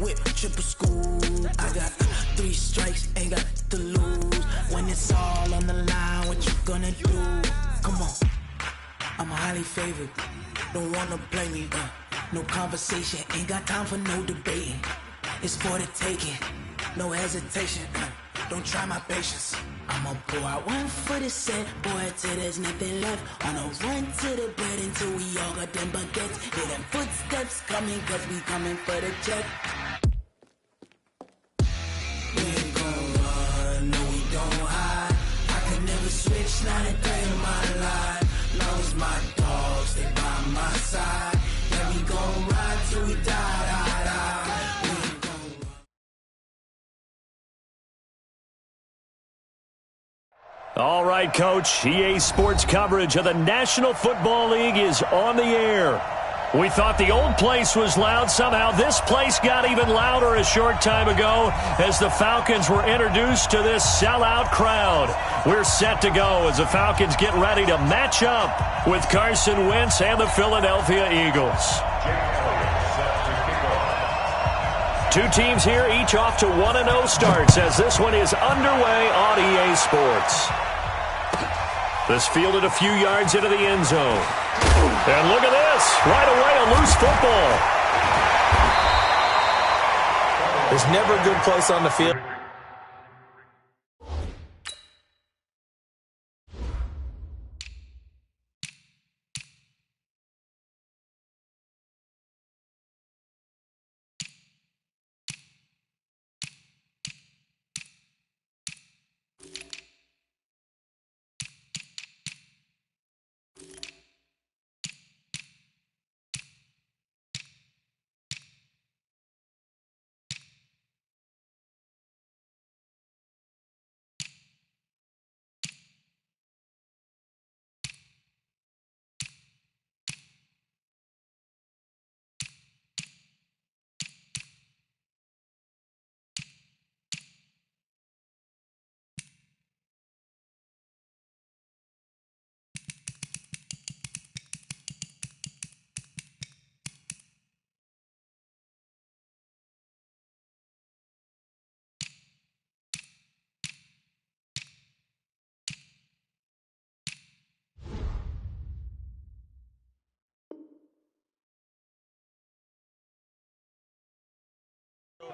Whip, triple school. I got 3 strikes, ain't got to lose. When it's all on the line, what you gonna do? Come on, I'm highly favored. Don't wanna play me, no conversation, ain't got time for no debating. It's for the taking, no hesitation. Don't try my patience. I'ma pour out one for the set, boy, till there's nothing left. On a run to the bread until we all got them baguettes. Hear them footsteps coming, cause we coming for the check. We ain't gon' run, no we don't hide. I could never switch, not a day in my life. Long as my dogs, they by my side. Yeah, we gon' ride till we die, die, die. All right, Coach, EA Sports coverage of the National Football League is on the air. We thought the old place was loud. Somehow this place got even louder a short time ago as the Falcons were introduced to this sellout crowd. We're set to go as the Falcons get ready to match up with Carson Wentz and the Philadelphia Eagles. Two teams here, each off to 1-0 starts as this one is underway on EA Sports. This fielded a few yards into the end zone. And look at this. Right away, a loose football. There's never a good place on the field.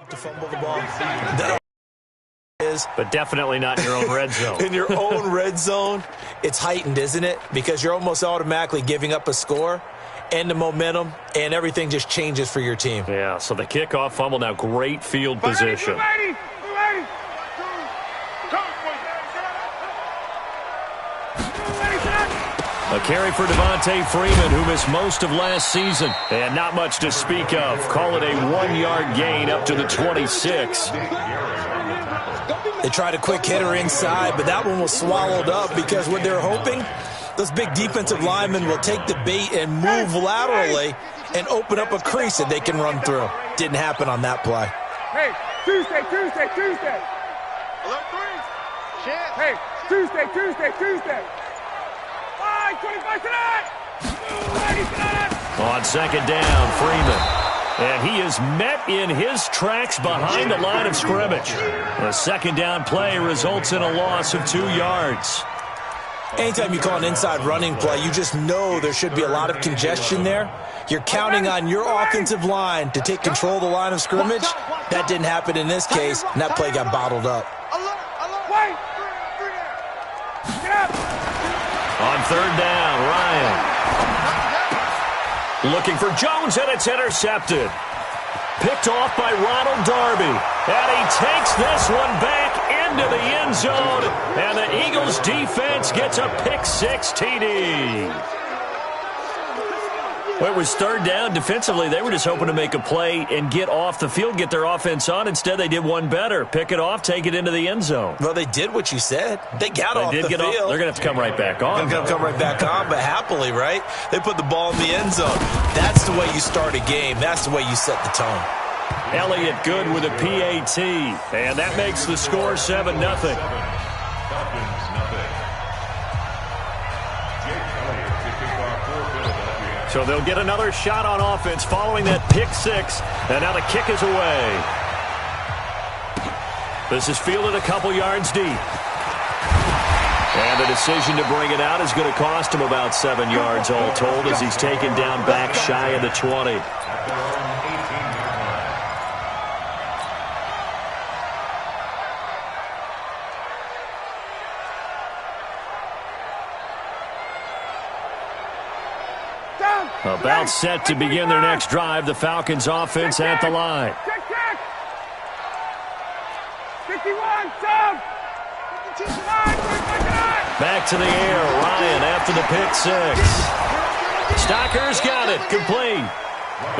To fumble the ball. That is, but definitely not in your own red zone. In your own red zone, it's heightened, isn't it? Because you're almost automatically giving up a score and the momentum, and everything just changes for your team. Yeah, so the kickoff fumble, now great field position. A carry for Devontae Freeman, who missed most of last season. And not much to speak of. Call it a 1-yard gain up to the 26. They tried a quick hitter inside, but that one was swallowed up because what they're hoping, those big defensive linemen will take the bait and move laterally and open up a crease that they can run through. Didn't happen on that play. Hey, Tuesday. Hey, Tuesday. 25 tonight! On second down, Freeman. And he is met in his tracks behind the line of scrimmage. The second down play results in a loss of 2 yards. Anytime you call an inside running play, you just know there should be a lot of congestion there. You're counting on your offensive line to take control of the line of scrimmage. That didn't happen in this case, and that play got bottled up. On third down, Ryan. Looking for Jones, and it's intercepted. Picked off by Ronald Darby. And he takes this one back into the end zone. And the Eagles defense gets a pick-6 TD. Well, it was third down. Defensively, they were just hoping to make a play and get off the field, get their offense on. Instead, they did one better. Pick it off, take it into the end zone. Well, they did what you said. They got off the field. They're going to have to come right back on. They're going to come right back on, but happily, right? They put the ball in the end zone. That's the way you start a game. That's the way you set the tone. Elliott good with a PAT, and that makes the score 7-0. So they'll get another shot on offense following that pick six. And now the kick is away. This is fielded a couple yards deep. And the decision to bring it out is going to cost him about 7 yards all told as he's taken down back shy of the 20. About set to begin their next drive. The Falcons offense at the line. Check, check. 51, sub. Back to the air. Ryan after the pick six. Stocker's got it. Complete.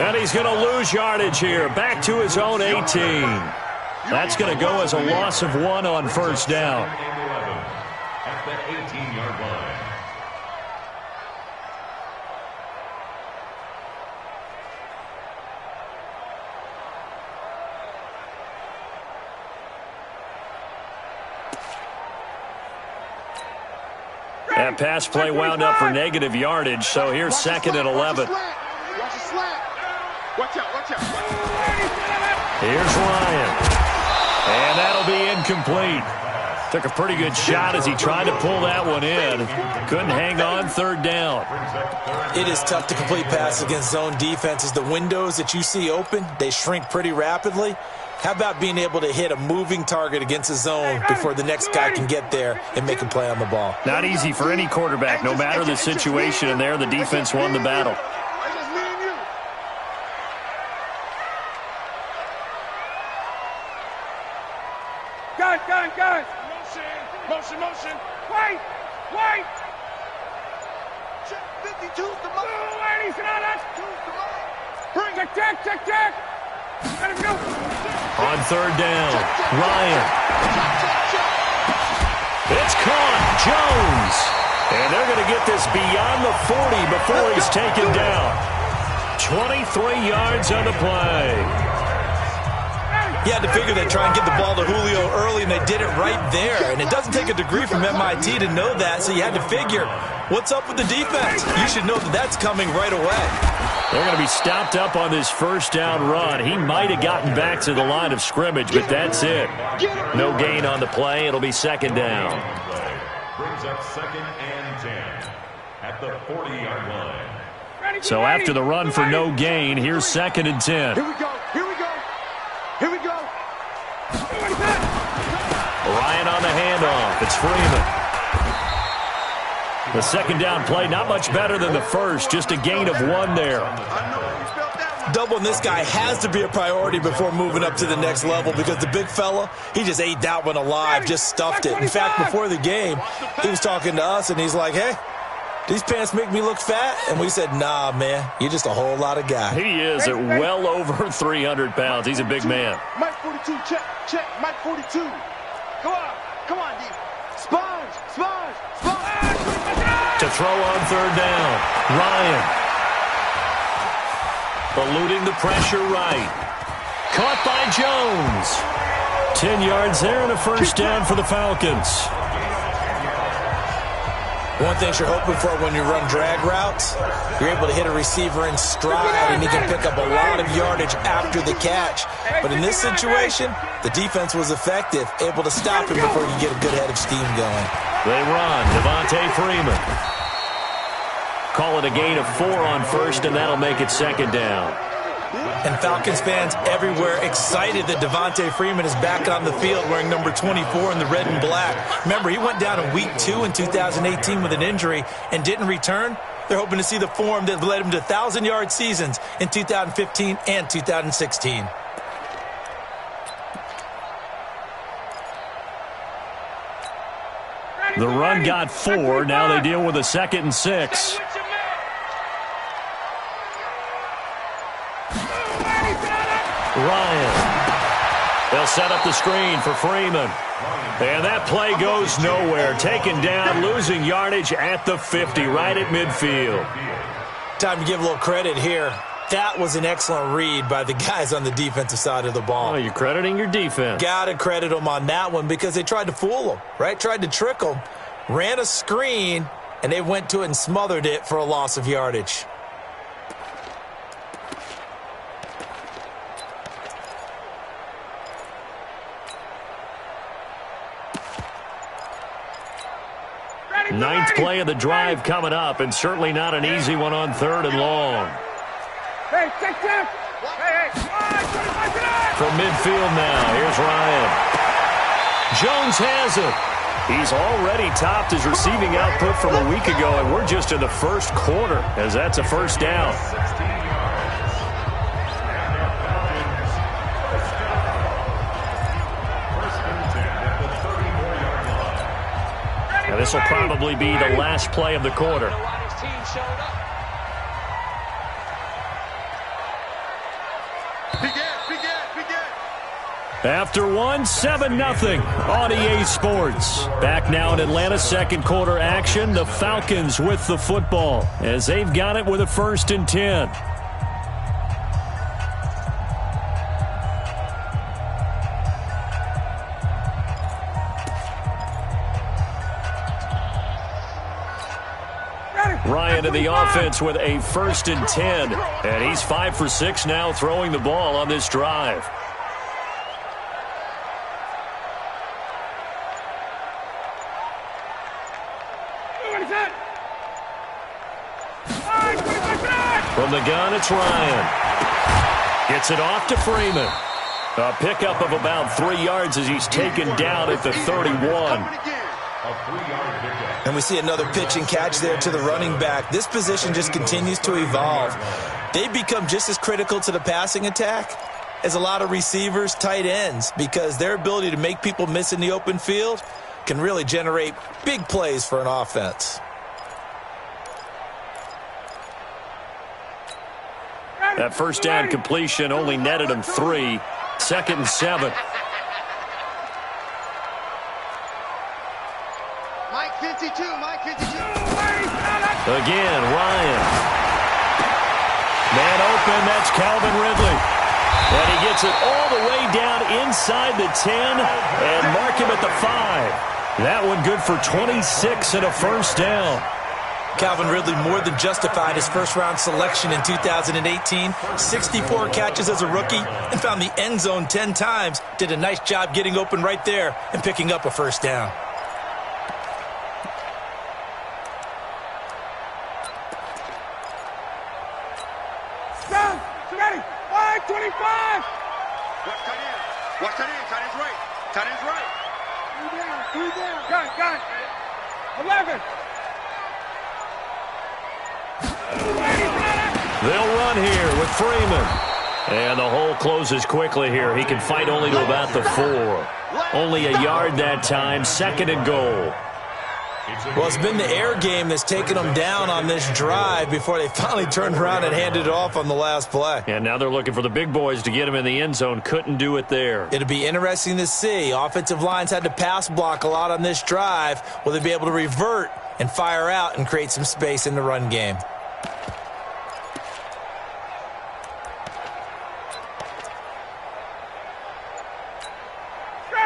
And he's going to lose yardage here. Back to his own 18. That's going to go as a loss of 1 on first down. At the 18-yard line. That pass play wound up for negative yardage, so here's second and 11. Watch out, watch out. Here's Ryan. And that'll be incomplete. Took a pretty good shot as he tried to pull that one in. Couldn't hang on third down. It is tough to complete passes against zone defenses. The windows that you see open, they shrink pretty rapidly. How about being able to hit a moving target against a zone before the next guy can get there and make a play on the ball? Not easy for any quarterback, no matter the situation, and there the defense won the battle. Gun. Motion. Wait. Check 52 the Bring it. Check. Let him go. On third down, Ryan. It's caught. Jones. And they're going to get this beyond the 40 before he's taken down. 23 yards on the play. You had to figure they'd try and get the ball to Julio early, and they did it right there. And it doesn't take a degree from MIT to know that, so you had to figure, what's up with the defense? You should know that that's coming right away. They're going to be stopped up on this first down run. He might have gotten back to the line of scrimmage, but that's it. No gain on the play. It'll be second down. Brings up second and 10 at the 40-yard line. So after the run for no gain, here's second and 10. Here we go. Ryan on the handoff. It's Freeman. The second down play, not much better than the first, just a gain of 1 there. Doubling this guy has to be a priority before moving up to the next level because the big fella, he just ate that one alive, just stuffed it. In fact, before the game, he was talking to us, and he's like, hey, these pants make me look fat? And we said, nah, man, you're just a whole lot of guy. He is at well over 300 pounds. He's a big man. Mike 42, check, Mike 42. Go on, come on, D. Sponge. To throw on third down, Ryan. Eluding the pressure right. Caught by Jones. 10 yards there and a first down for the Falcons. One thing you're hoping for when you run drag routes, you're able to hit a receiver in stride, and he can pick up a lot of yardage after the catch. But in this situation, the defense was effective, able to stop him before you get a good head of steam going. They run. Devontae Freeman. Call it a gain of 4 on first, and that'll make it second down. And Falcons fans everywhere excited that Devontae Freeman is back on the field wearing number 24 in the red and black. Remember, he went down in week 2 in 2018 with an injury and didn't return. They're hoping to see the form that led him to 1,000-yard seasons in 2015 and 2016. The run got 4. Now they deal with a 2nd and 6. Ryan. They'll set up the screen for Freeman. And that play goes nowhere. Taken down, losing yardage at the 50, right at midfield. Time to give a little credit here. That was an excellent read by the guys on the defensive side of the ball. Oh, you're crediting your defense. Got to credit them on that one because they tried to fool them, right? Tried to trick them. Ran a screen, and they went to it and smothered it for a loss of yardage. Ninth play of the drive coming up, and certainly not an easy one on 3rd and long. Hey, check. From midfield now, here's Ryan. Jones has it. He's already topped his receiving output from a week ago, and we're just in the first quarter, as that's a first down. Now, this will probably be the last play of the quarter. After 7-0 on EA Sports. Back now in Atlanta, second quarter action. The Falcons with the football as they've got it with a 1st and 10. Ryan in the offense with a 1st and 10. And he's 5 for 6 now throwing the ball on this drive. From the gun, it's Ryan. Gets it off to Freeman. A pickup of about 3 yards as he's taken down at the 31. And we see another pitch and catch there to the running back. This position just continues to evolve. They've become just as critical to the passing attack as a lot of receivers, tight ends, because their ability to make people miss in the open field can really generate big plays for an offense. That first down completion only netted him 3. 2nd and 7. Mike 52. Again, Ryan. Man open, that's Calvin Ridley. And he gets it all the way down inside the 10 and mark him at the 5. That one good for 26 and a first down. Calvin Ridley more than justified his first-round selection in 2018. 64 catches as a rookie and found the end zone 10 times. Did a nice job getting open right there and picking up a first down. Ready. 5-25. Watch tight end. Tight end's right. Tight end's right. 3 down. Got it. 11. They'll run here with Freeman. And the hole closes quickly here. He can fight only to about the 4. Only a yard that time. 2nd and goal. Well, it's been the air game that's taken them down on this drive before they finally turned around and handed it off on the last play. And now they're looking for the big boys to get him in the end zone. Couldn't do it there. It'll be interesting to see. Offensive lines had to pass block a lot on this drive. Will they be able to revert and fire out and create some space in the run game?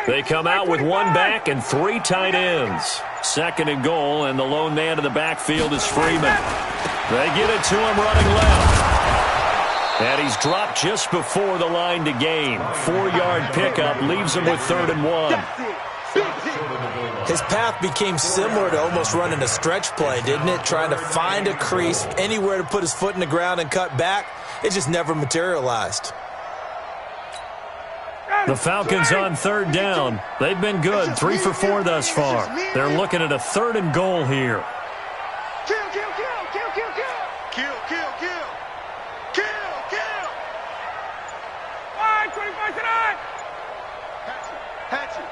They come out with 1 back and 3 tight ends. 2nd and goal, and the lone man in the backfield is Freeman. They get it to him running left. And he's dropped just before the line to gain. 4-yard pickup leaves him with 3rd and 1. His path became similar to almost running a stretch play, didn't it? Trying to find a crease, anywhere to put his foot in the ground and cut back. It just never materialized. The Falcons on 3rd down. They've been good, 3 for 4 thus far. They're looking at a 3rd and goal here. Kill. 5-25 tonight. Patch it.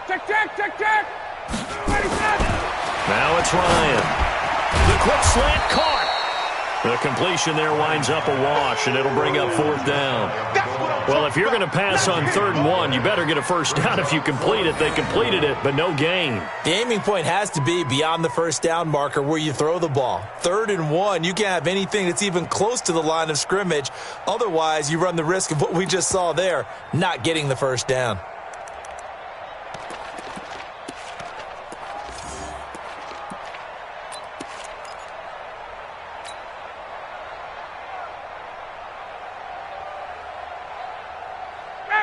Check. Ready, set. Now it's Ryan. The quick slant caught. The completion there winds up a wash, and it'll bring up 4th down. Well, if you're going to pass on 3rd and 1, you better get a first down if you complete it. They completed it, but no gain. The aiming point has to be beyond the first down marker where you throw the ball. 3rd and 1, you can't have anything that's even close to the line of scrimmage. Otherwise, you run the risk of what we just saw there, not getting the first down.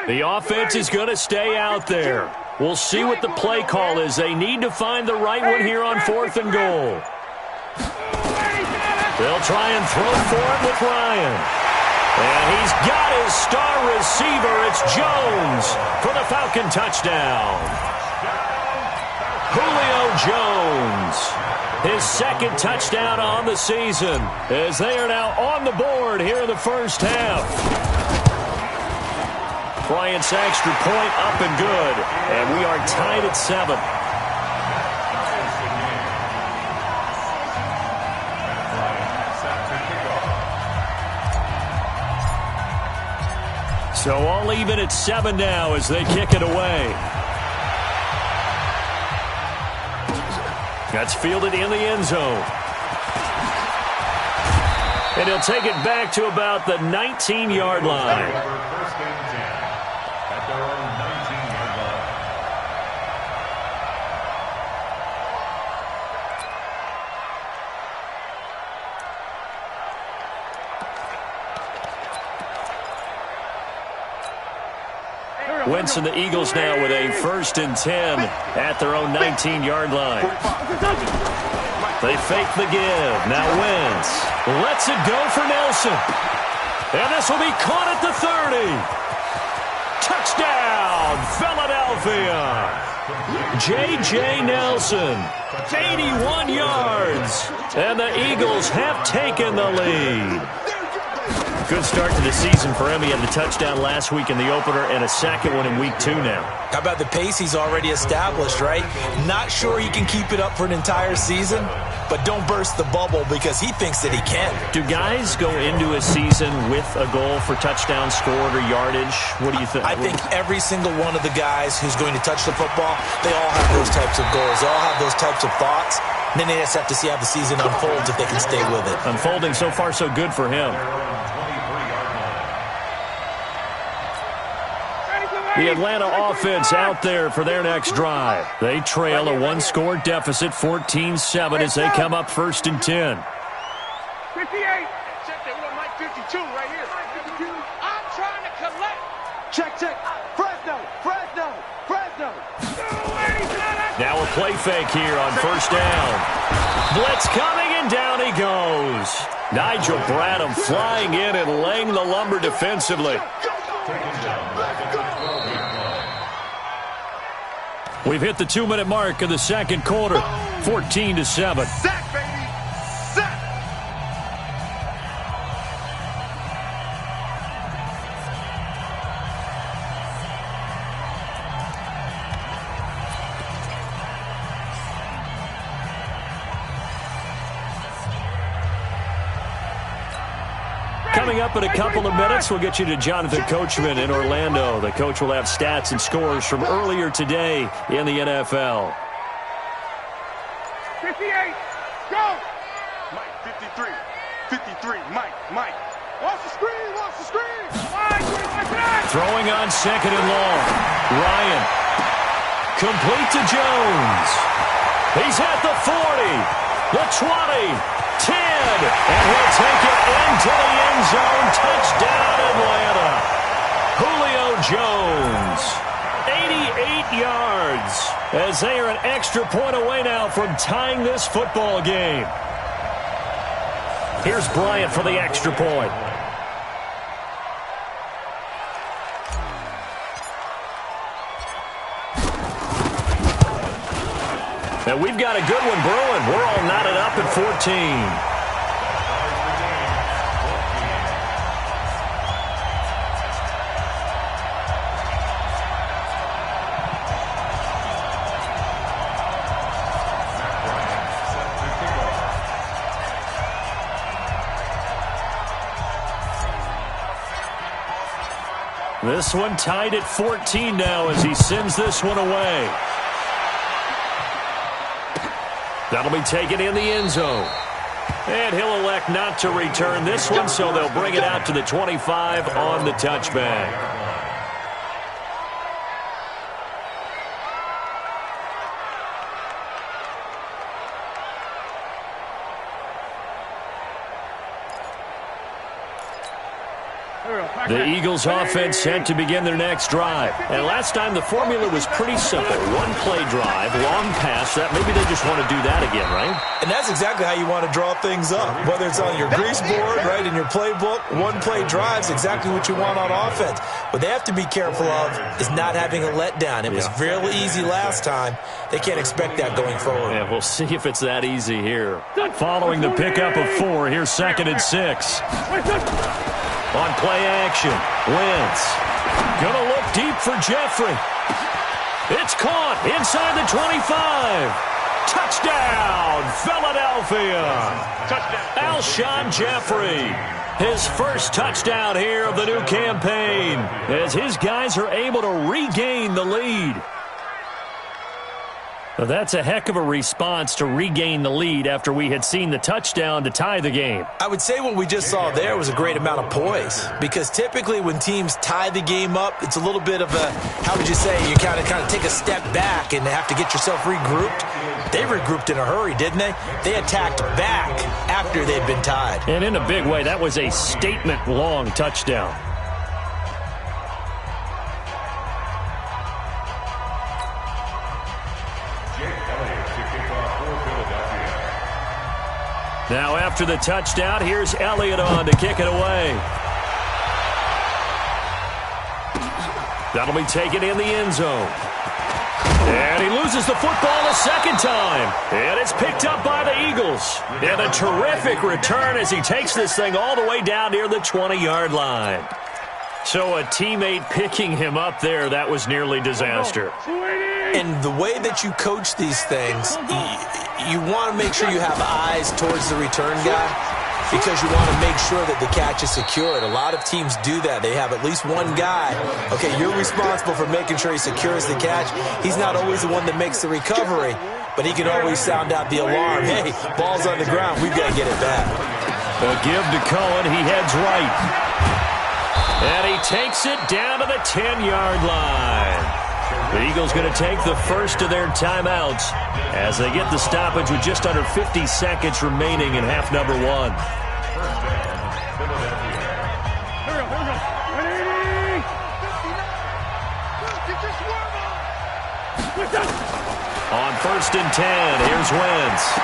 The offense is going to stay out there. We'll see what the play call is. They need to find the right one here on 4th and goal. They'll try and throw for it with Ryan. And he's got his star receiver. It's Jones for the Falcon touchdown. Julio Jones, his second touchdown on the season, as they are now on the board here in the first half. Bryant's extra point up and good, and we are tied at 7. So all even at 7 now as they kick it away. That's fielded in the end zone. And he'll take it back to about the 19-yard line. First and 10 at their own 19-yard line. Wentz and the Eagles now with a 1st and 10 at their own 19-yard line. They fake the give. Now Wentz lets it go for Nelson. And this will be caught at the 30. Touchdown, Philadelphia. J.J. Nelson, 81 yards. And the Eagles have taken the lead. Good start to the season for him. He had the touchdown last week in the opener and a second one in week 2 now. How about the pace he's already established, right? Not sure he can keep it up for an entire season, but don't burst the bubble because he thinks that he can. Do guys go into a season with a goal for touchdown scored or yardage? What do you think? I think every single one of the guys who's going to touch the football, they all have those types of goals. They all have those types of thoughts. And then they just have to see how the season unfolds if they can stay with it. Unfolding so far so good for him. The Atlanta offense out there for their next drive. They trail a one-score deficit, 14-7, as they come up 1st and 10. 58. Check that one, Mike 52 right here. I'm trying to collect. Check. Fresno. Now a play fake here on 1st down. Blitz coming, and down he goes. Nigel Bradham flying in and laying the lumber defensively. We've hit the 2-minute mark of the second quarter, 14-7. Sack, baby. Sack. Coming up in a couple of minutes, we'll get you to Jonathan Coachman in Orlando. The coach will have stats and scores from earlier today in the NFL. 58. Go. Mike 53. Mike. Watch the screen. Throwing on 2nd and long. Ryan. Complete to Jones. He's at the 40. The 20. 10, and he'll take it into the end zone. Touchdown, Atlanta. Julio Jones, 88 yards, as they are an extra point away now from tying this football game. Here's Bryant for the extra point. And we've got a good one brewing. We're all knotted up at 14. This one tied at 14 now as he sends this one away. That'll be taken in the end zone. And he'll elect not to return this one, so they'll bring it out to the 25 on the touchback. The Eagles offense set to begin their next drive. And last time the formula was pretty simple. One play drive, long pass. That maybe they just want to do that again, right? And that's exactly how you want to draw things up. Whether it's on your grease board, right, in your playbook, one play drive is exactly what you want on offense. What they have to be careful of is not having a letdown. It was real easy last time. They can't expect that going forward. Yeah, we'll see if it's that easy here. Following the pickup of 4, here's 2nd and 6. On play action, Wentz gonna look deep for Jeffrey. It's caught inside the 25. Touchdown, Philadelphia. Touchdown. Alshon Jeffrey, his first touchdown here of the new campaign, as his guys are able to regain the lead. Well, that's a heck of a response to regain the lead after we had seen the touchdown to tie the game. I would say what we just saw there was a great amount of poise, because typically when teams tie the game up, it's a little bit of a, how would you say, you kind of take a step back and have to get yourself regrouped. They regrouped in a hurry, didn't they? They attacked back after they'd been tied. And in a big way, that was a statement-long touchdown. Now after the touchdown, here's Elliott on to kick it away. That'll be taken in the end zone. And he loses the football a second time. And it's picked up by the Eagles. And a terrific return as he takes this thing all the way down near the 20-yard line. So a teammate picking him up there, that was nearly disaster. And the way that you coach these things, you want to make sure you have eyes towards the return guy, because you want to make sure that the catch is secured. A lot of teams do that. They have at least one guy. Okay, you're responsible for making sure he secures the catch. He's not always the one that makes the recovery, but he can always sound out the alarm. Hey, ball's on the ground. We've got to get it back. A give to Cohen. He heads right. And he takes it down to the 10-yard line. The Eagles going to take the first of their timeouts as they get the stoppage with just under 50 seconds remaining in half number 1. On 1st and 10, here's Wentz.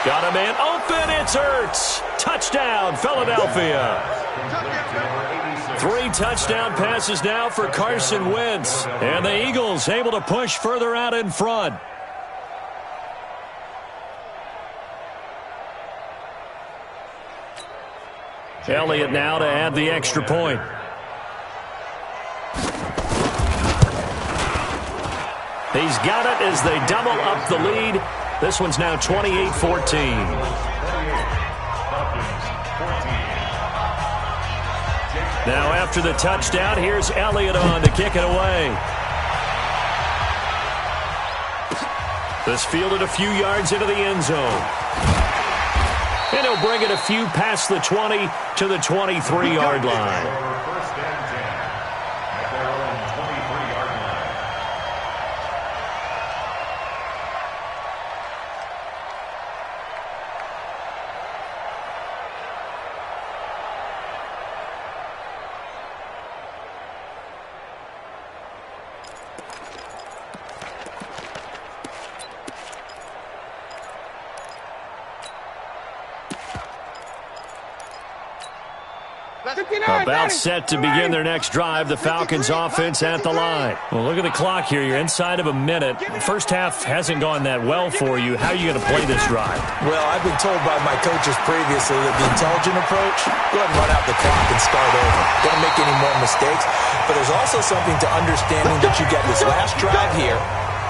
Got a man open, it's Ertz. Touchdown, Philadelphia. 3 touchdown passes now for Carson Wentz. And the Eagles able to push further out in front. Elliott now to add the extra point. He's got it as they double up the lead. This one's now 28-14. Now after the touchdown, here's Elliott on to kick it away. This fielded a few yards into the end zone. And he'll bring it a few past the 20 to the 23-yard line. About set to begin their next drive, the Falcons offense at the line. Well, look at the clock here. You're inside of a minute. First half hasn't gone that well for you. How are you going to play this drive? Well, I've been told by my coaches previously that the intelligent approach, go ahead and run out the clock and start over. Don't make any more mistakes. But there's also something to understanding that you get this last drive here.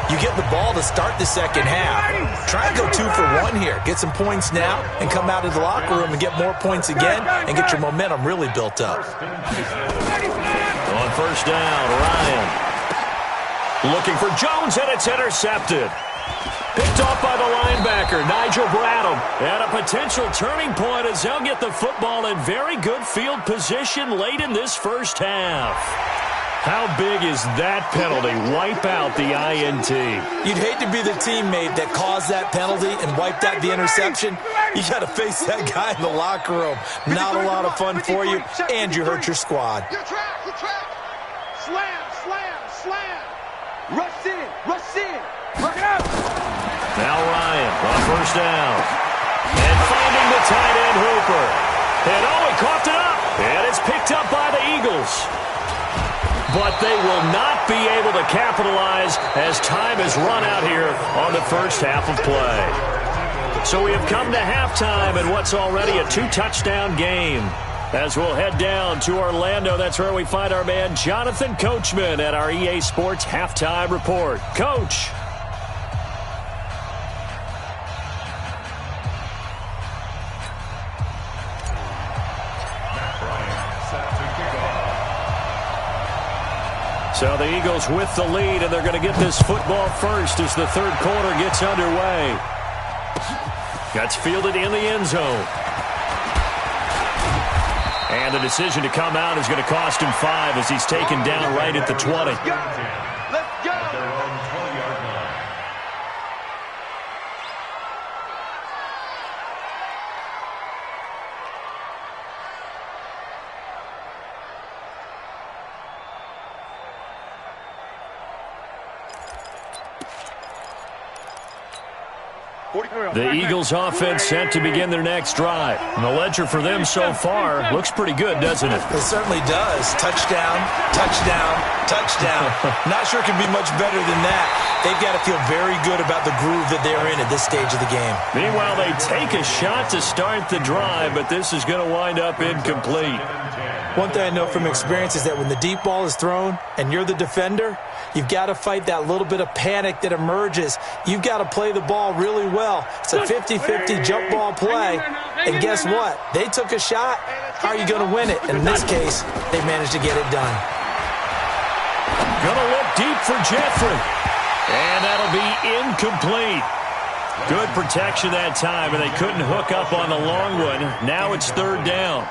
You get the ball to start the second half. Try and go 2 for 1 here. Get some points now and come out of the locker room and get more points again and get your momentum really built up. On 1st down, Ryan. Looking for Jones, and it's intercepted. Picked off by the linebacker, Nigel Bradham. And a potential turning point as they'll get the football in very good field position late in this first half. How big is that penalty? Wipe out the INT. You'd hate to be the teammate that caused that penalty and wiped out the interception. You got to face that guy in the locker room. Not a lot of fun for you, and you hurt your squad. Your track, your track. Slam, slam, slam. Rush in, rush in. Work it out. Now Ryan on first down. And finding the tight end Hooper. And he coughed it up. And it's picked up by the Eagles. But they will not be able to capitalize as time has run out here on the first half of play. So we have come to halftime in what's already a 2-touchdown game. As we'll head down to Orlando, that's where we find our man Jonathan Coachman at our EA Sports Halftime Report. Coach. So the Eagles with the lead, and they're going to get this football first as the third quarter gets underway. Gets fielded in the end zone. And the decision to come out is going to cost him 5 as he's taken down right at the 20. Let's go. Their own 20-yard line. The Eagles offense set to begin their next drive. And the ledger for them so far looks pretty good, doesn't it? It certainly does. Touchdown, touchdown, touchdown. Not sure it can be much better than that. They've got to feel very good about the groove that they're in at this stage of the game. Meanwhile, they take a shot to start the drive, but this is going to wind up incomplete. One thing I know from experience is that when the deep ball is thrown and you're the defender, you've got to fight that little bit of panic that emerges. You've got to play the ball really well. It's a 50-50 jump ball play. And guess what? They took a shot. How are you going to win it? And in this case, they managed to get it done. Going to look deep for Jeffrey. And that'll be incomplete. Good protection that time, and they couldn't hook up on the long one. Now it's third down.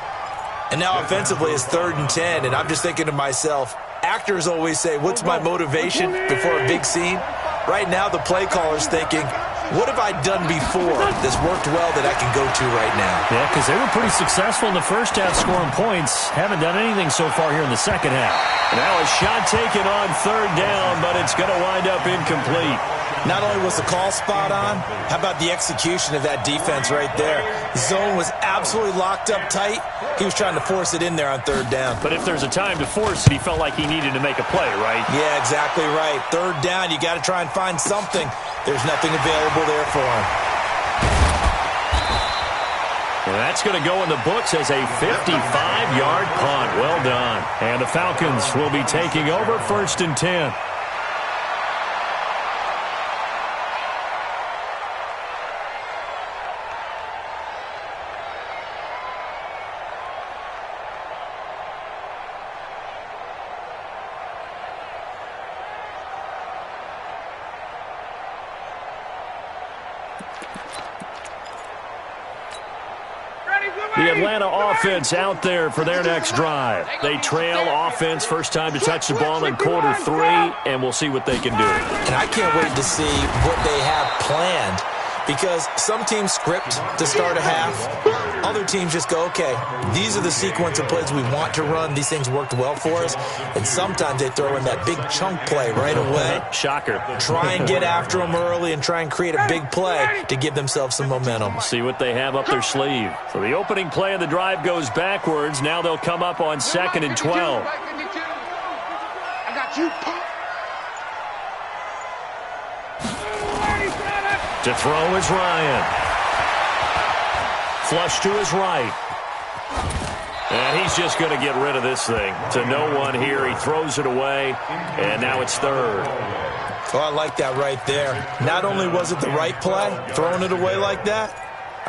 And now offensively it's 3rd and 10, and I'm just thinking to myself, actors always say, what's my motivation before a big scene? Right now the play caller's thinking, what have I done before that's worked well that I can go to right now? Yeah, because they were pretty successful in the first half scoring points. Haven't done anything so far here in the second half. Now a shot taken on third down, but it's going to wind up incomplete. Not only was the call spot on, how about the execution of that defense right there? The zone was absolutely locked up tight. He was trying to force it in there on third down. But if there's a time to force it, he felt like he needed to make a play, right? Yeah, exactly right. Third down, you got to try and find something. There's nothing available there for him. And that's going to go in the books as a 55-yard punt. Well done. And the Falcons will be taking over 1st and 10. The Atlanta offense out there for their next drive. They trail offense first time to touch the ball in quarter 3, and we'll see what they can do. And I can't wait to see what they have planned, because some teams script to start a half. Other teams just go, okay, these are the sequence of plays we want to run. These things worked well for us. And sometimes they throw in that big chunk play right away. Shocker. Try and get after them early and try and create a big play to give themselves some momentum. See what they have up their sleeve. So the opening play of the drive goes backwards. Now they'll come up on 2nd and 12. I got you, punk. To throw is Ryan. Flush to his right. And he's just going to get rid of this thing. To no one here. He throws it away, and now it's third. Oh, I like that right there. Not only was it the right play, throwing it away like that,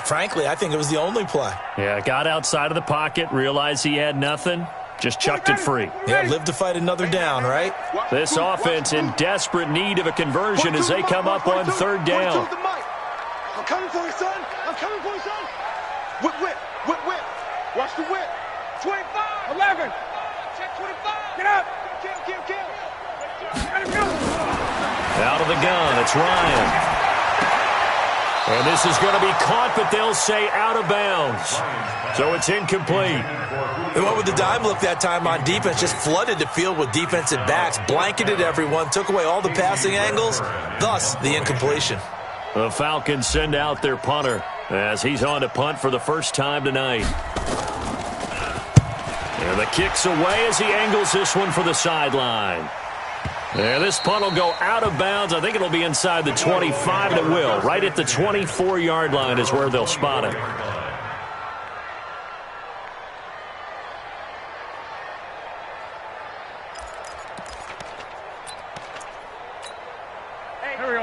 frankly, I think it was the only play. Yeah, got outside of the pocket, realized he had nothing, just chucked it free. Yeah, live to fight another down, right? This offense in desperate need of a conversion as they come up on third down. I'm coming for you, son. I'm coming for you, son. Whip, whip, whip, whip. Watch the whip. 25. 11. Check 25. Get up. Out of the gun, it's Ryan. And this is going to be caught, but they'll say out of bounds. So it's incomplete. They went with the dime look that time on defense, just flooded the field with defensive backs, blanketed everyone, took away all the passing angles, thus the incompletion. The Falcons send out their punter as he's on to punt for the first time tonight. And the kick's away as he angles this one for the sideline. And this punt will go out of bounds. I think it'll be inside the 25, and it will. Right at the 24-yard line is where they'll spot it.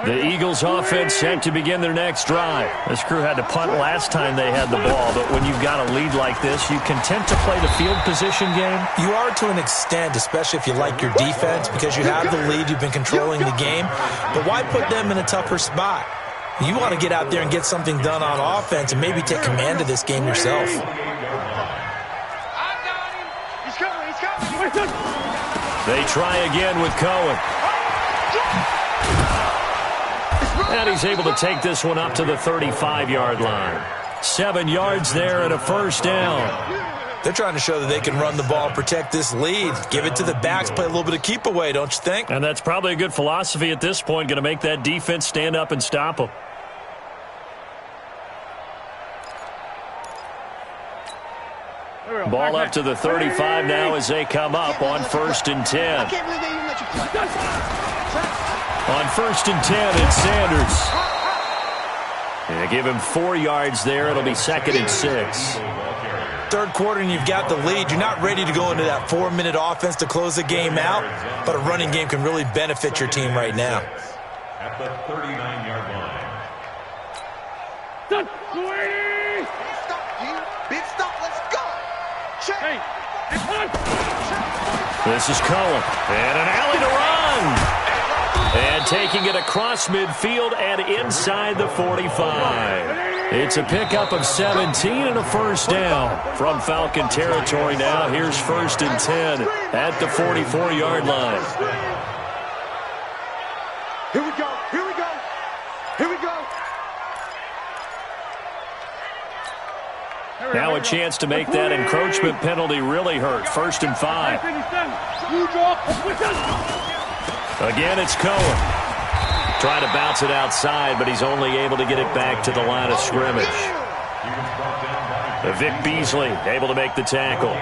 The Eagles offense set to begin their next drive. This crew had to punt last time they had the ball, but when you've got a lead like this, you content to play the field position game? You are to an extent, especially if you like your defense, because you have the lead, you've been controlling the game. But why put them in a tougher spot? You want to get out there and get something done on offense and maybe take command of this game yourself. They try again with Cohen. And he's able to take this one up to the 35-yard line. 7 yards there and a first down. They're trying to show that they can run the ball, protect this lead, give it to the backs, play a little bit of keep away, don't you think? And that's probably a good philosophy at this point, going to make that defense stand up and stop them. Ball up to the 35 now as they come up on 1st and 10. On 1st and 10, it's Sanders. And they give him 4 yards there. It'll be 2nd and 6. Third quarter and you've got the lead. You're not ready to go into that 4-minute offense to close the game out, but a running game can really benefit your team right now. At the 39-yard line. Big stop, let's go. Check. This is Cohen. And an alley to run. And taking it across midfield and inside the 45. It's a pickup of 17 and a first down from Falcon territory now. Here's 1st and 10 at the 44-yard line. Here we go. Here we go. Here we go. Now a chance to make that encroachment penalty really hurt. 1st and 5. Again, it's Cohen. Trying to bounce it outside, but he's only able to get it back to the line of scrimmage. Vic Beasley able to make the tackle.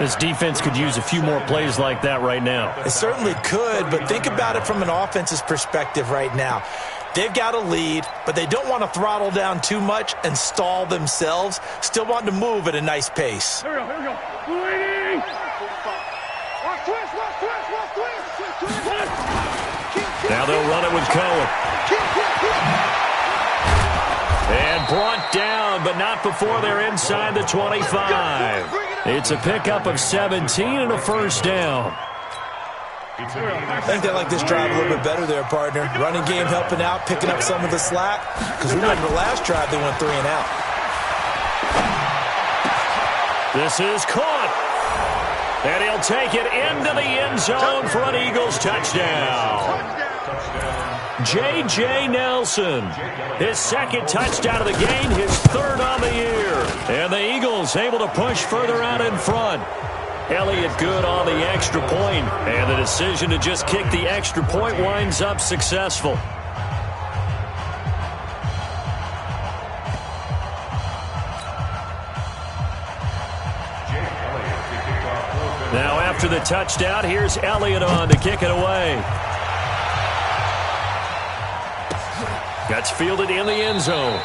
This defense could use a few more plays like that right now. It certainly could, but think about it from an offense's perspective right now. They've got a lead, but they don't want to throttle down too much and stall themselves. Still want to move at a nice pace. Here we go. Here we go. Now they'll run it with Cohen. And brought down, but not before they're inside the 25. It's a pickup of 17 and a first down. I think they like this drive a little bit better there, partner. Running game helping out, picking up some of the slack. Because remember, the last drive they went 3 and out. This is caught. And he'll take it into the end zone for an Eagles touchdown. J.J. Nelson, his 2nd touchdown of the game, his 3rd on the year. And the Eagles able to push further out in front. Elliott good on the extra point, and the decision to just kick the extra point winds up successful. Now after the touchdown, here's Elliott on to kick it away. That's fielded in the end zone.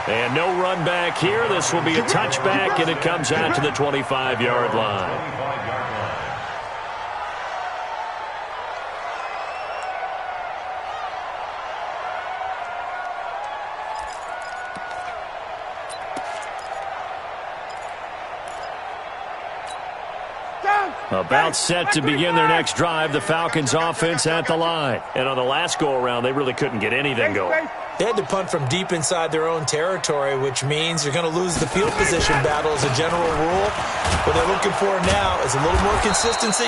And no run back here. This will be a touchback, and it comes out to the 25-yard line. About set to begin their next drive, the Falcons offense at the line. And on the last go-around, they really couldn't get anything going. They had to punt from deep inside their own territory, which means you're going to lose the field position battle as a general rule. What they're looking for now is a little more consistency,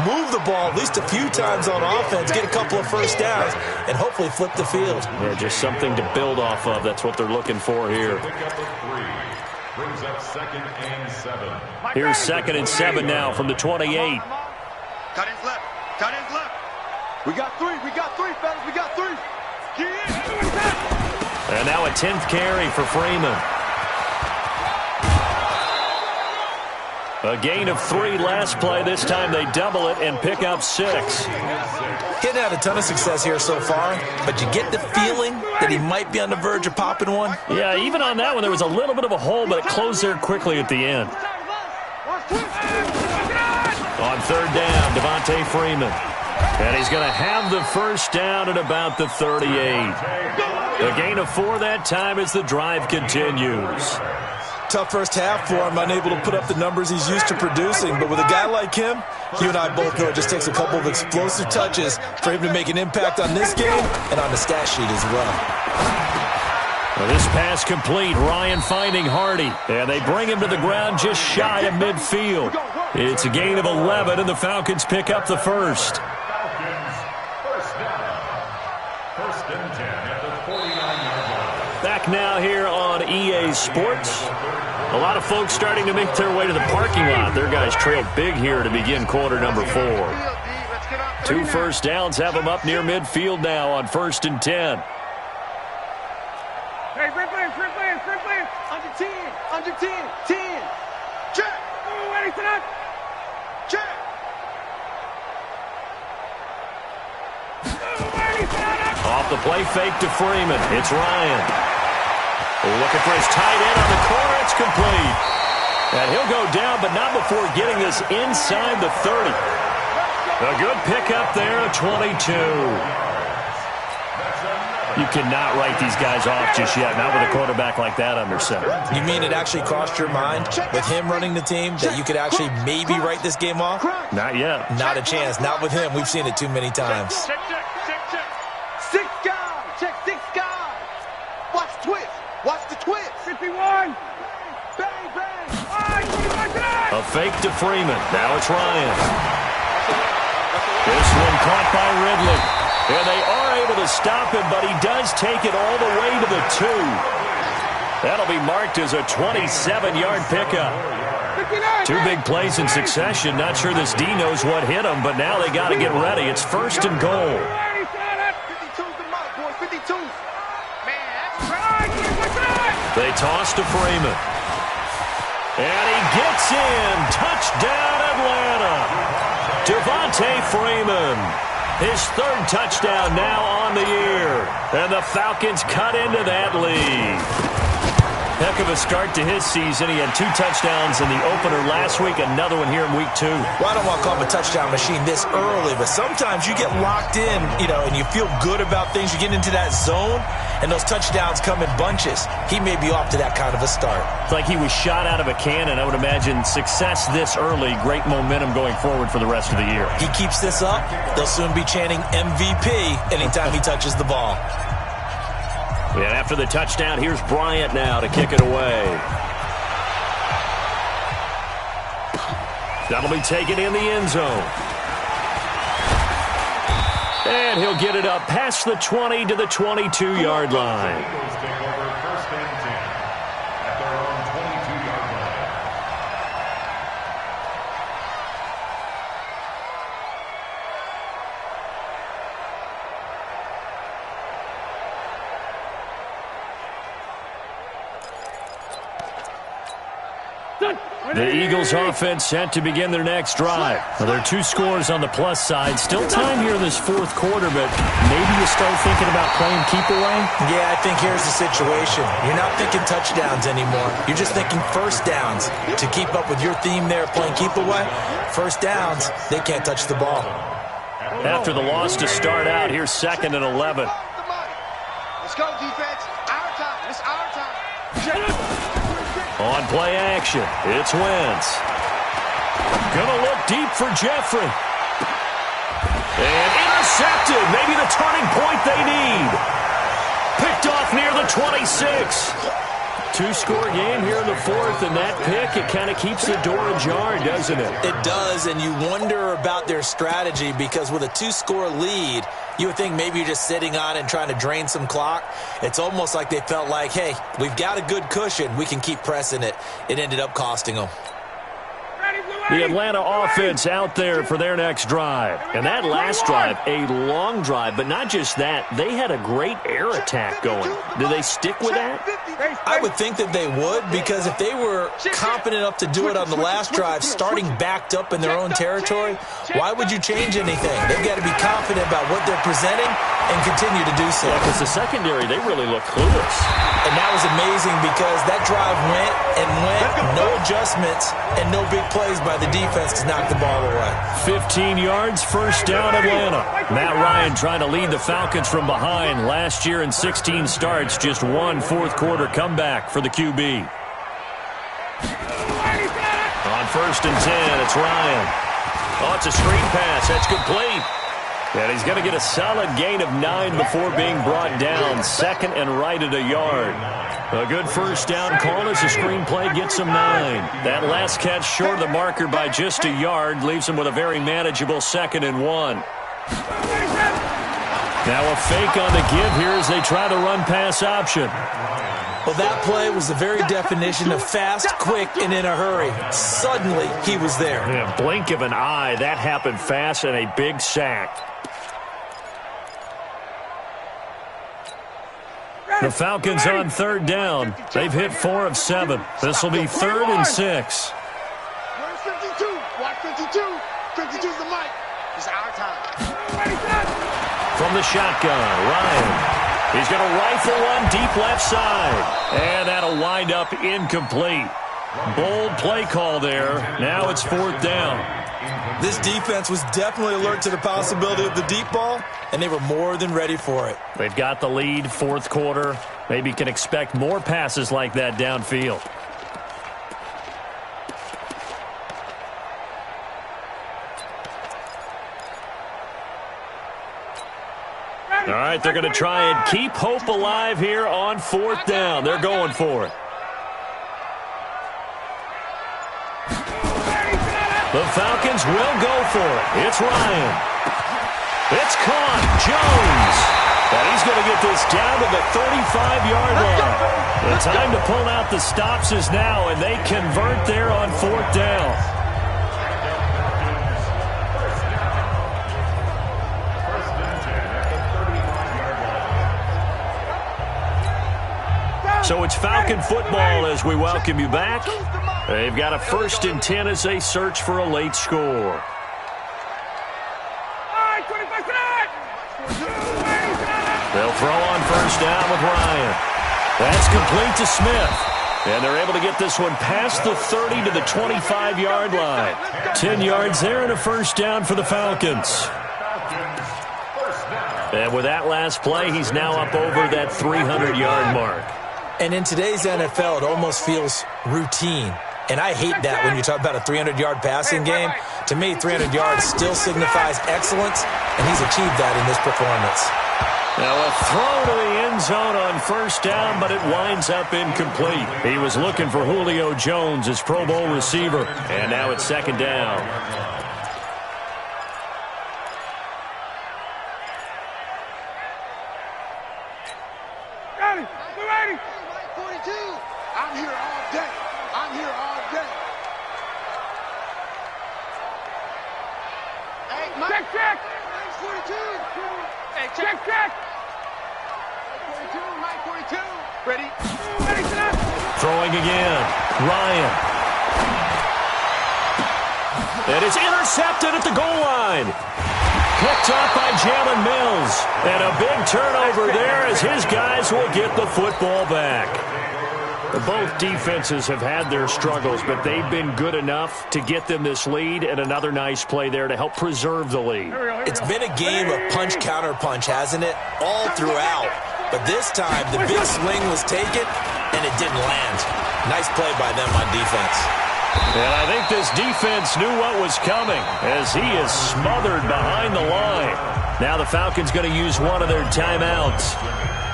move the ball at least a few times on offense, get a couple of first downs, and hopefully flip the field. Yeah, just something to build off of. That's what they're looking for here. Brings up 2nd and 7. Here's 2nd and 7 now from the 28. Cut his left. Cut his left. We got three. We got three, fellas. We got three. And now a 10th carry for Freeman. A gain of 3 last play. This time they double it and pick up 6. Getting had a ton of success here so far, but you get the feeling that he might be on the verge of popping one. Yeah, even on that one, there was a little bit of a hole, but it closed there quickly at the end. On 3rd down, Devontae Freeman. And he's going to have the first down at about the 38. A gain of 4 that time as the drive continues. Tough first half for him, unable to put up the numbers he's used to producing. But with a guy like him, you and I both know it just takes a couple of explosive touches for him to make an impact on this game and on the stat sheet as well. Well, this pass complete. Ryan finding Hardy. And they bring him to the ground just shy of midfield. It's a gain of 11, and the Falcons pick up the first. First down. 1st and 10 at the 49-yard line. Back now here on EA Sports. A lot of folks starting to make their way to the parking lot. Their guys trailed big here to begin quarter number 4. 2 first downs have them up near midfield now on 1st and 10. Hey, free play. Under 10. Under 10. 10. Check. Oh, ready, set up. Check. Off the play fake to Freeman. It's Ryan. Looking for his tight end on the corner. It's complete. And he'll go down, but not before getting this inside the 30. A good pickup there, 22. You cannot write these guys off just yet, not with a quarterback like that under center. You mean it actually crossed your mind with him running the team that you could actually maybe write this game off? Not yet. Not a chance. Not with him. We've seen it too many times. Check. 6 guys. Check 6 guys. Watch the twist. Watch the twist. 51. Bang, bang. A fake to Freeman. Now it's Ryan. This one caught by Ridley. And they are able to stop him, but he does take it all the way to the 2. That'll be marked as a 27-yard pickup. 2 big plays in succession. Not sure this D knows what hit him, but now they got to get ready. It's 1st and goal. 52's the mark, boys. 52. They toss to Freeman. And he gets in. Touchdown, Atlanta. Devontae Freeman. His 3rd touchdown now on the year. And the Falcons cut into that lead. Heck of a start to his season. He had 2 touchdowns in the opener last week, another one here in week 2. Well, I don't want to call him a touchdown machine this early, but sometimes you get locked in, and you feel good about things. You get into that zone, and those touchdowns come in bunches. He may be off to that kind of a start. It's like he was shot out of a cannon. I would imagine success this early, great momentum going forward for the rest of the year. He keeps this up, they'll soon be chanting MVP anytime he touches the ball. And after the touchdown, here's Bryant now to kick it away. That'll be taken in the end zone. And he'll get it up past the 20 to the 22-yard line. The Eagles offense set to begin their next drive. Well, there are 2 scores on the plus side. Still time here in this 4th quarter, but maybe you start thinking about playing keep away? Yeah, I think here's the situation. You're not thinking touchdowns anymore. You're just thinking first downs. To keep up with your theme there, playing keep away, first downs, they can't touch the ball. After the loss to start out, here's 2nd and 11. Let's go, defense. Our time. It's our time. On play action, it's Wentz. Gonna look deep for Jeffrey. And intercepted. Maybe the turning point they need. picked off near the 26. Two-score game here in the fourth, and that pick, it kind of keeps the door ajar, doesn't it? It does, and you wonder about their strategy because with a two-score lead, you would think maybe you're just sitting on it and trying to drain some clock. It's almost like they felt like, hey, we've got a good cushion. We can keep pressing it. It ended up costing them. The Atlanta offense out there for their next drive. And that last drive, a long drive, but not just that. They had a great air attack going. Do they stick with that? I would think that they would, because if they were confident enough to do it on the last drive, starting backed up in their own territory, why would you change anything? They've got to be confident about what they're presenting and continue to do so. Yeah, because the secondary, they really look clueless. And that was amazing because that drive went and went, no adjustments, and no big plays by the defense to knock the ball away. 15 yards, first down, Atlanta. Matt Ryan trying to lead the Falcons from behind. Last year in 16 starts, just one fourth-quarter comeback for the QB. On first and 10, it's Ryan. Oh, it's a screen pass. That's complete. And he's going to get a solid gain of 9 before being brought down. Second and right at a yard. A good first down call as the screenplay gets him 9. That last catch short of the marker by just a yard leaves him with a very manageable 2nd and 1. Now a fake on the give here as they try the run-pass option. Well, that play was the very definition of fast, quick, and in a hurry. Suddenly, he was there. Yeah, blink of an eye. That happened fast and a big sack. The Falcons on third down. They've hit 4 of 7. This will be 3rd and 6. Where's 52? Watch 52. 52's the mic. It's our time. From the shotgun, Ryan. He's going to rifle one deep left side. And that'll wind up incomplete. Bold play call there. Now it's 4th down. This defense was definitely alert to the possibility of the deep ball, and they were more than ready for it. They've got the lead, fourth quarter. Maybe can expect more passes like that downfield. All right, they're going to try and keep hope alive here on 4th down. They're going for it. The Falcons will go for it. It's Ryan. It's caught. Jones. And he's going to get this down to the 35-yard line. The time to pull out the stops is now, and they convert there on 4th down. So it's Falcon football as we welcome you back. They've got a 1st and 10 as they search for a late score. They'll throw on first down with Ryan. That's complete to Smith. And they're able to get this one past the 30 to the 25-yard line. 10 yards there and a first down for the Falcons. And with that last play, he's now up over that 300-yard mark. And in today's NFL, it almost feels routine. And I hate that when you talk about a 300-yard passing game. To me, 300 yards still signifies excellence, and he's achieved that in this performance. Now a throw to the end zone on first down, but it winds up incomplete. He was looking for Julio Jones, his Pro Bowl receiver. And now it's 2nd down. I'm here all day. I'm here all day. Hey, Mike. Check. 42. Hey, check. 42, Mike 42. Ready? Throwing again. Ryan. It is intercepted at the goal line. Picked up by Jalen Mills. And a big turnover there as his guys will get the football back. Both defenses have had their struggles, but they've been good enough to get them this lead, and another nice play there to help preserve the lead. It's been a game of punch-counter-punch, hasn't it? All throughout. But this time, the big swing was taken, and it didn't land. Nice play by them on defense. And I think this defense knew what was coming as he is smothered behind the line. Now the Falcons going to use one of their timeouts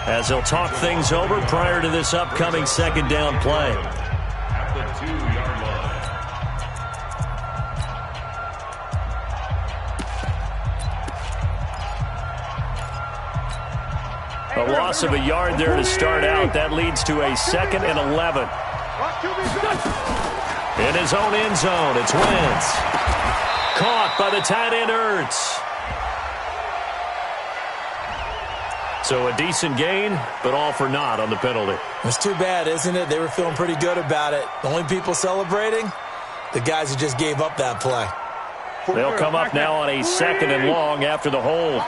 as they'll talk things over prior to this upcoming second down play. At the 2-yard line. A loss of a yard there to start out. That leads to a 2nd and 11. In his own end zone, it's Wentz. Caught by the tight end Ertz. So a decent gain, but all for naught on the penalty. It's too bad, isn't it? They were feeling pretty good about it. The only people celebrating, the guys who just gave up that play. They'll come up now on a 2nd and long after the hold.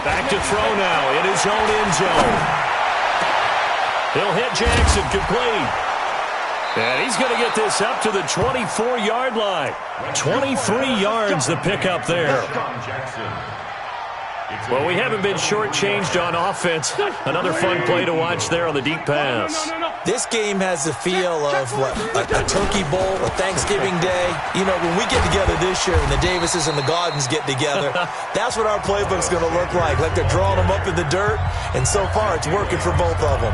Back to throw now in his own end zone. He'll hit Jackson complete. And he's going to get this up to the 24-yard line. 23 yards the pickup there. Well, we haven't been shortchanged on offense. Another fun play to watch there on the deep pass. This game has the feel of what, a turkey bowl, a Thanksgiving day. You know, when we get together this year and the Davises and the Gaudens get together, that's what our playbook's going to look like. Like they're drawing them up in the dirt, and so far it's working for both of them.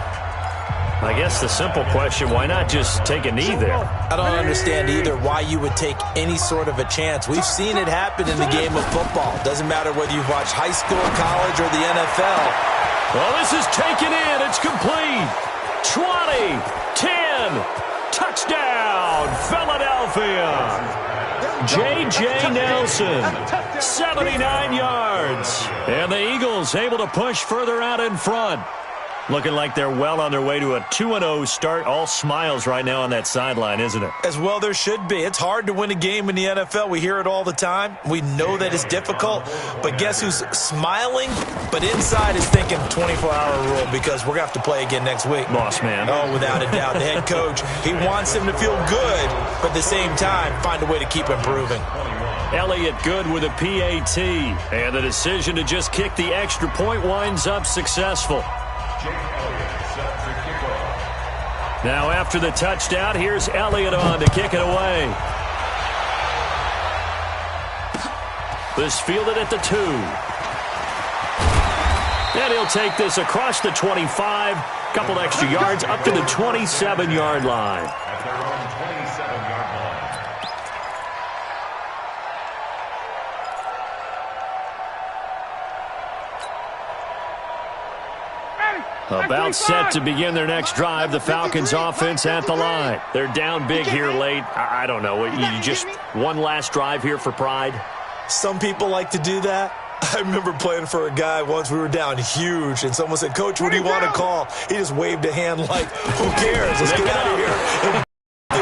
I guess the simple question, why not just take a knee there? I don't understand either why you would take any sort of a chance. We've seen it happen in the game of football. Doesn't matter whether you've watched high school, college, or the NFL. Well, this is taken in. It's complete. 20, 10, touchdown, Philadelphia. J.J. Nelson, 79 yards. And the Eagles able to push further out in front. Looking like they're well on their way to a 2-0 start. All smiles right now on that sideline, isn't it? As well there should be. It's hard to win a game in the NFL. We hear it all the time. We know that it's difficult. But guess who's smiling? But inside is thinking 24-hour rule because we're going to have to play again next week. Boss man. Oh, without a doubt. The head coach, he wants him to feel good, but at the same time, find a way to keep improving. Elliott good with a PAT. And the decision to just kick the extra point winds up successful. Now after the touchdown, here's Elliott on to kick it away. This fielded at the 2. And he'll take this across the 25. Couple extra yards up to the 27-yard line. At their own 27-yard line. About set to begin their next drive. The Falcons offense at the line. They're down big here late. I don't know. You just one last drive here for pride? Some people like to do that. I remember playing for a guy once. We were down huge, and someone said, "Coach, what do you want to call?" He just waved a hand like, "Who cares? Let's get out of here."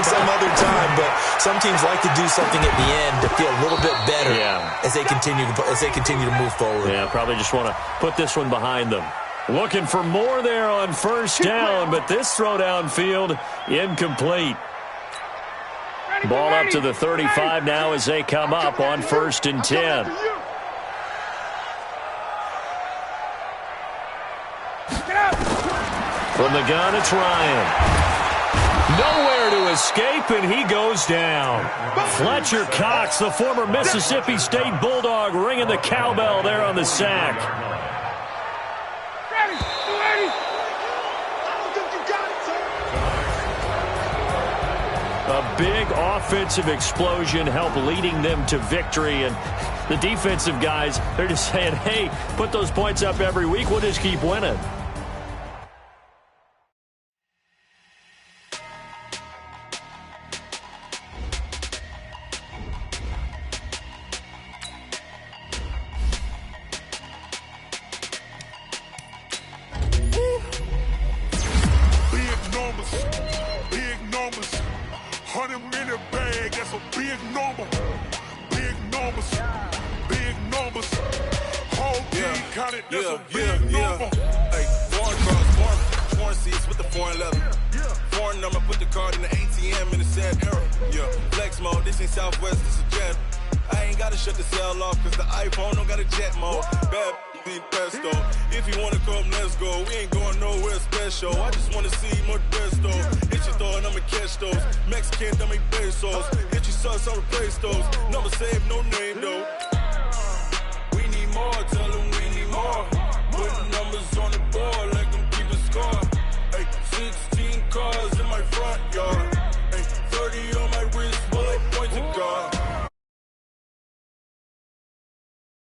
Some other time, but some teams like to do something at the end to feel a little bit better as they continue to move forward. Yeah, probably just want to put this one behind them. Looking for more there on first down, but this throw downfield incomplete. Ball up to the 35 now as they come up on 1st and 10. From the gun, it's Ryan. Nowhere to escape, and he goes down. Fletcher Cox, the former Mississippi State Bulldog, ringing the cowbell there on the sack. A big offensive explosion helped leading them to victory, and the defensive guys, they're just saying, hey, put those points up every week, we'll just keep winning. pesto. If you wanna come, let's go. We ain't going nowhere special. I just wanna see more desto. Hit your throw and I'ma catch those. Mexican, dummy pesos. Hit your sauce, I'll replace those. Number save, no name though.